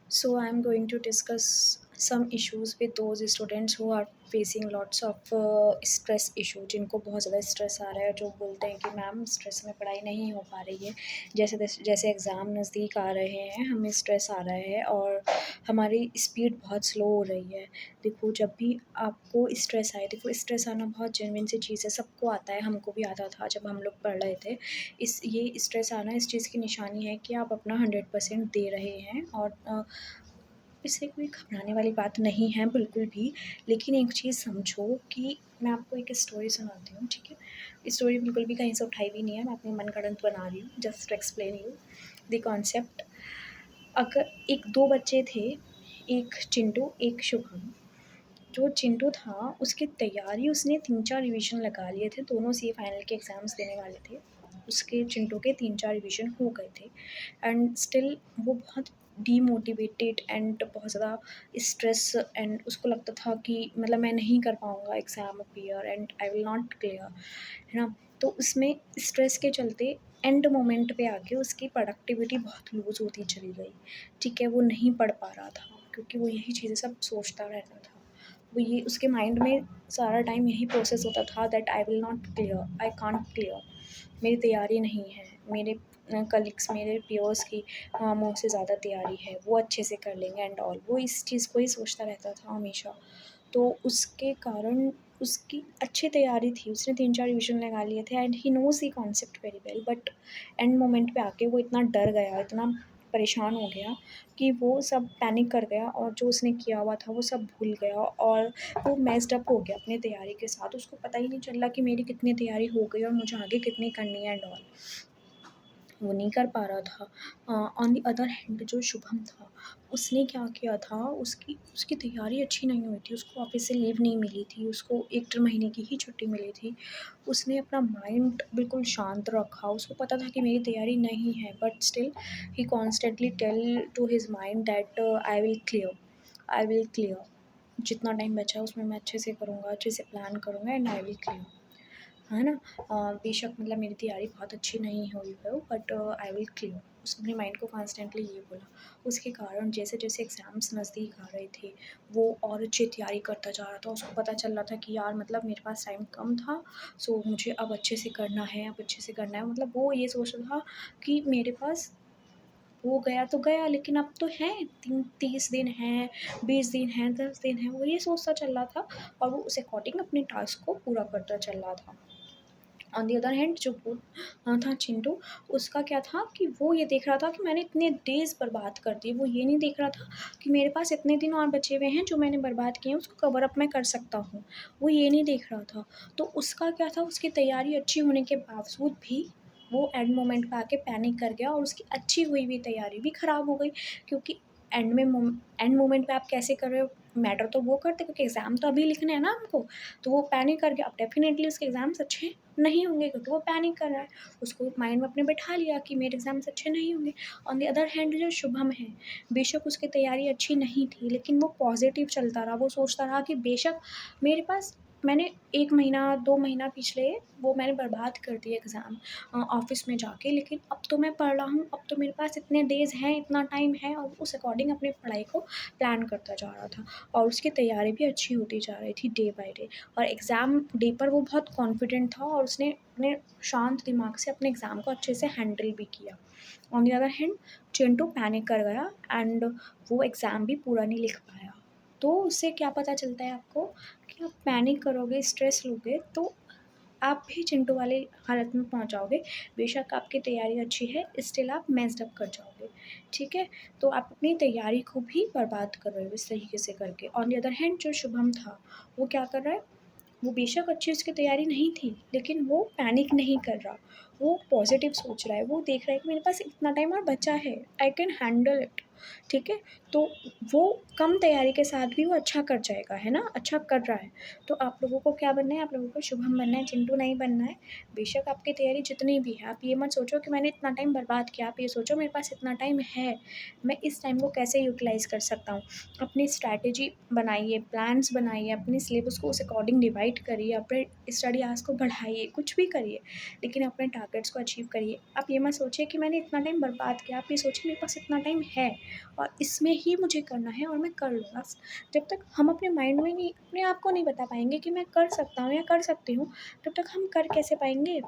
So I'm going to discuss some issues with those students who are facing lots of stress issue, जिनको बहुत ज़्यादा stress आ रहा है, जो बोलते हैं कि मैम स्ट्रेस में पढ़ाई नहीं हो पा रही है। जैसे जैसे एग्ज़ाम नज़दीक आ रहे हैं, हमें स्ट्रेस आ रहा है और हमारी स्पीड बहुत स्लो हो रही है। देखो, जब भी आपको स्ट्रेस आए, देखो स्ट्रेस आना बहुत जेन्युइन सी चीज़ है, सबको आता है, हमको भी आता था जब हम लोग पढ़ रहे थे। ये स्ट्रेस आना इस चीज़ की निशानी है कि आप अपना 100% दे रहे हैं और इससे कोई घबराने वाली बात नहीं है बिल्कुल भी। लेकिन एक चीज़ समझो कि मैं आपको एक स्टोरी सुनाती हूँ, ठीक है? स्टोरी बिल्कुल भी कहीं से उठाई भी नहीं है, मैं अपनी मनगढ़ंत बना रही हूँ, just to explain you the concept. अगर एक 2 बच्चे थे, एक चिंटू, एक शुभम। जो चिंटू था, उसकी तैयारी उसने 3-4 रिवीजन लगा लिए थे, दोनों सीए फाइनल के एग्ज़ाम्स देने वाले थे। उसके चिंटू के 3-4 रिवीजन हो गए थे एंड स्टिल वो बहुत डीमोटिवेटेड एंड बहुत ज़्यादा स्ट्रेस एंड उसको लगता था कि मतलब मैं नहीं कर पाऊँगा exam appear and I will not clear, है ना? तो उसमें स्ट्रेस के चलते एंड मोमेंट पे आके उसकी प्रोडक्टिविटी बहुत लूज़ होती चली गई, ठीक है? वो नहीं पढ़ पा रहा था क्योंकि वो यही चीज़ें सब सोचता रहता था। वो ये उसके माइंड में सारा टाइम यही प्रोसेस होता था that I will not clear, I can't clear, मेरी तैयारी नहीं है, मेरे कलीग्स, मेरे पीयर्स की मुझसे ज़्यादा तैयारी है, वो अच्छे से कर लेंगे एंड ऑल। वो इस चीज़ को ही सोचता रहता था हमेशा। तो उसके कारण उसकी अच्छी तैयारी थी, उसने 3-4 रिवीजन लगा लिए थे and he knows the concept very well, but end moment पे आके वो इतना डर गया, इतना परेशान हो गया कि वो सब पैनिक कर गया और जो उसने किया हुआ था वो सब भूल गया और वो मेस्ड अप हो गया अपनी तैयारी के साथ। उसको पता ही नहीं चल रहा कि मेरी कितनी तैयारी हो गई और मुझे आगे कितनी करनी है एंड ऑल। वो नहीं कर पा रहा था। ऑन द अदर हैंड जो शुभम था, उसने क्या किया था, उसकी उसकी तैयारी अच्छी नहीं हुई थी, उसको ऑफ़िस से लीव नहीं मिली थी, उसको 1 डेढ़ महीने की ही छुट्टी मिली थी। उसने अपना माइंड बिल्कुल शांत रखा, उसको पता था कि मेरी तैयारी नहीं है, but still he constantly tell to his mind that I will clear, I will clear. जितना टाइम बचा है उसमें मैं अच्छे से करूँगा, अच्छे से प्लान करूँगा एंड आई विल क्लियर। है ना? बेशक मतलब मेरी तैयारी बहुत अच्छी नहीं हुई हो बट आई विल क्लियर। उसने अपने माइंड को कॉन्स्टेंटली ये बोला। उसके कारण जैसे-जैसे एग्ज़ाम्स नज़दीक आ रहे थे, वो और अच्छी तैयारी करता जा रहा था। उसको पता चल रहा था कि यार मतलब मेरे पास टाइम कम था, सो मुझे अब अच्छे से करना है, अब अच्छे से करना है। मतलब वो ये सोच रहा था कि मेरे पास हो गया तो गया, लेकिन अब तो है 30 दिन हैं, 20 दिन हैं, 10 दिन हैं, वो ये सोचता चल रहा था और वो उस अकॉर्डिंग अपने टास्क को पूरा करता चल रहा था। ऑन द अदर हैंड जो वो था चिंटू, उसका क्या था कि वो ये देख रहा था कि मैंने इतने डेज़ बर्बाद कर दिए। वो ये नहीं देख रहा था कि मेरे पास इतने दिन और बचे हुए हैं जो मैंने बर्बाद किए हैं, उसको कवर अप मैं कर सकता हूँ। वो ये नहीं देख रहा था। तो उसका क्या था, उसकी तैयारी अच्छी होने के बावजूद भी वो एंड मोमेंट पे आके पैनिक कर गया और उसकी अच्छी हुई हुई तैयारी भी ख़राब हो गई, क्योंकि एंड मोमेंट पे आप कैसे कर रहे हो, मैटर तो वो करते, क्योंकि एग्ज़ाम तो अभी लिखने हैं ना हमको। तो वो पैनिक कर गया। अब डेफ़िनेटली उसके एग्ज़ाम्स अच्छे नहीं होंगे क्योंकि वो पैनिक कर रहा है। उसको माइंड में अपने बैठा लिया कि मेरे एग्ज़ाम्स अच्छे नहीं होंगे। ऑन द अदर हैंड जो शुभम है, बेशक उसकी तैयारी अच्छी नहीं थी, लेकिन वो पॉज़िटिव चलता रहा। वो सोचता रहा कि बेशक मेरे पास, मैंने 1 महीना, 2 महीना पिछले वो मैंने बर्बाद कर दिए एग्ज़ाम ऑफ़िस में जाके, लेकिन अब तो मैं पढ़ रहा हूँ, अब तो मेरे पास इतने डेज़ हैं, इतना टाइम है, और उस अकॉर्डिंग अपनी पढ़ाई को प्लान करता जा रहा था और उसकी तैयारी भी अच्छी होती जा रही थी डे बाय डे। और एग्ज़ाम डे पर वो बहुत कॉन्फिडेंट था और उसने अपने शांत दिमाग से अपने एग्ज़ाम को अच्छे से हैंडल भी किया। On the other hand Chintu panic कर गया एंड वो एग्ज़ाम भी पूरा नहीं लिख पाया। तो उससे क्या पता चलता है आपको कि आप पैनिक करोगे, स्ट्रेस लोगे तो आप भी चिंटू वाली हालत में पहुँच जाओगे। बेशक आपकी तैयारी अच्छी है, स्टिल आप मेस्ड अप कर जाओगे, ठीक है? तो आप अपनी तैयारी को भी बर्बाद कर रहे हो इस तरीके से करके। ऑन द अदर हैंड जो शुभम था, वो क्या कर रहा है, वो बेशक अच्छी उसकी तैयारी नहीं थी, लेकिन वो पैनिक नहीं कर रहा, वो पॉज़िटिव सोच रहा है, वो देख रहा है कि मेरे पास इतना टाइम और बचा है, आई कैन हैंडल इट, ठीक है? तो वो कम तैयारी के साथ भी वो अच्छा कर जाएगा, है ना? अच्छा कर रहा है। तो आप लोगों को क्या बनना है? आप लोगों को शुभम बनना है, चिंटू नहीं बनना है। बेशक आपकी तैयारी जितनी भी है, आप ये मत सोचो कि मैंने इतना टाइम बर्बाद किया, आप ये सोचो मेरे पास इतना टाइम है, मैं इस टाइम को कैसे यूटिलाइज़ कर सकता हूँ। अपनी स्ट्रैटेजी बनाइए, प्लान्स बनाइए, अपने सिलेबस को उस अकॉर्डिंग डिवाइड करिए, अपने स्टडी आवर्स को बढ़ाइए, कुछ भी करिए, लेकिन अपने टारगेट्स को अचीव करिए। आप ये मत सोचिए कि मैंने इतना टाइम बर्बाद किया, आप ये सोचिए मेरे पास इतना टाइम है, और इसमें ही मुझे करना है और मैं कर लूँगा। जब तक हम अपने माइंड में नहीं, अपने आप को नहीं बता पाएँगे कि मैं कर सकता हूँ या कर सकती हूँ, तब तक हम कर कैसे पाएँगे?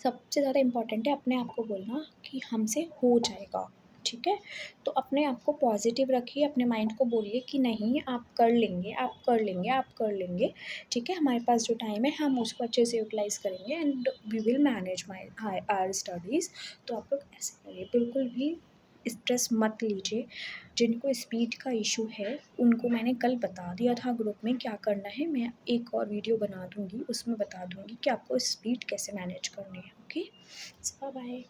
सबसे ज़्यादा इम्पोर्टेंट है अपने आप को बोलना कि हमसे हो जाएगा, ठीक है? तो अपने आप को पॉज़िटिव रखिए, अपने माइंड को बोलिए कि नहीं आप कर लेंगे, आप कर लेंगे, आप कर लेंगे, ठीक है? हमारे पास जो टाइम है हम उसको अच्छे से यूटिलाइज़ करेंगे and we will manage our studies. तो आप लोग ऐसे करिए, बिल्कुल भी स्ट्रेस मत लीजिए। जिनको स्पीड का इशू है उनको मैंने कल बता दिया था ग्रुप में क्या करना है। मैं एक और वीडियो बना दूँगी, उसमें बता दूँगी कि आपको स्पीड कैसे मैनेज करनी है। Okay, bye bye.